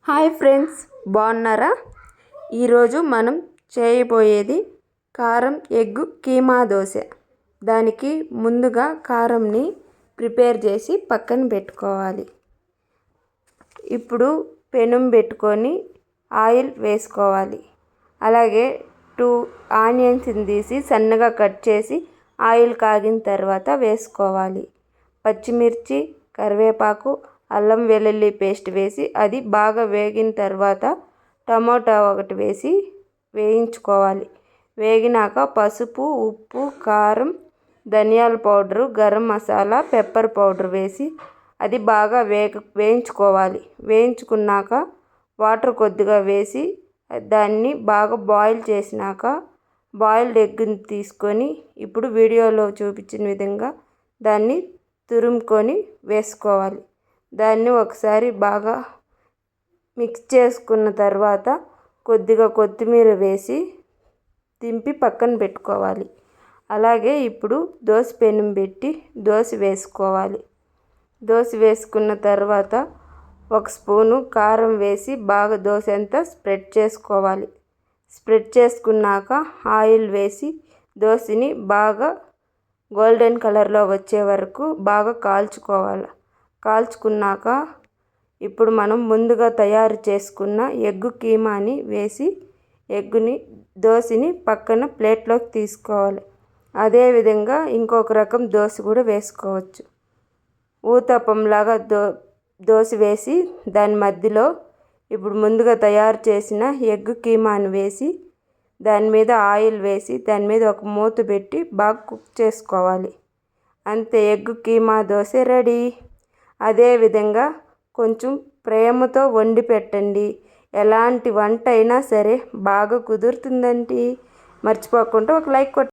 Hi friends, బాగున్నారా? ఈరోజు మనం చేయబోయేది కారం ఎగ్ కీమా దోశ. దానికి ముందుగా కారంని ప్రిపేర్ చేసి పక్కన పెట్టుకోవాలి. ఇప్పుడు పెనం పెట్టుకొని ఆయిల్ వేసుకోవాలి. అలాగే 2 ఆనియన్స్ని తీసి సన్నగా కట్ చేసి ఆయిల్ కాగిన తర్వాత వేసుకోవాలి. పచ్చిమిర్చి, కరివేపాకు, అల్లం వెల్లుల్లి పేస్ట్ వేసి అది బాగా వేగిన తర్వాత టమోటా ఒకటి వేసి వేయించుకోవాలి. వేగినాక పసుపు, ఉప్పు, కారం, ధనియాల powder, garam masala, pepper powder వేసి అది బాగా వేయించుకోవాలి. వేయించుకున్నాక వాటర్ కొద్దిగా వేసి దాన్ని బాగా బాయిల్ చేసినాక బాయిల్డ్ ఎగ్ని తీసుకొని ఇప్పుడు వీడియోలో చూపించిన విధంగా దాన్ని తురుముకొని వేసుకోవాలి. దాన్ని ఒకసారి బాగా మిక్స్ చేసుకున్న తర్వాత కొద్దిగా కొత్తిమీర వేసి దింపి పక్కన పెట్టుకోవాలి. అలాగే ఇప్పుడు దోశ పెనం పెట్టి దోశ వేసుకోవాలి. దోశ వేసుకున్న తర్వాత 1 స్పూను కారం వేసి బాగా దోశ అంతా స్ప్రెడ్ చేసుకోవాలి. స్ప్రెడ్ చేసుకున్నాక ఆయిల్ వేసి దోశని బాగా గోల్డెన్ కలర్లో వచ్చే వరకు బాగా కాల్చుకోవాలి. కాల్చుకున్నాక ఇప్పుడు మనం ముందుగా తయారు చేసుకున్న ఎగ్ కీమాని వేసి దోశని పక్కన ప్లేట్లోకి తీసుకోవాలి. అదేవిధంగా ఇంకొక రకం దోశ కూడా వేసుకోవచ్చు. ఊతప్పంలాగా దోశ వేసి దాని మధ్యలో ఇప్పుడు ముందుగా తయారు చేసిన ఎగ్ కీమాని వేసి దాని మీద ఆయిల్ వేసి దాని మీద ఒక మూత పెట్టి బాగా కుక్ చేసుకోవాలి. అంతే, ఎగ్ కీమా దోశ రెడీ. అదేవిధంగా కొంచెం ప్రేమతో వండి పెట్టండి. ఎలాంటి వంట అయినా సరే బాగా కుదురుతుందండి. మర్చిపోకుండా ఒక లైక్ కొట్టండి.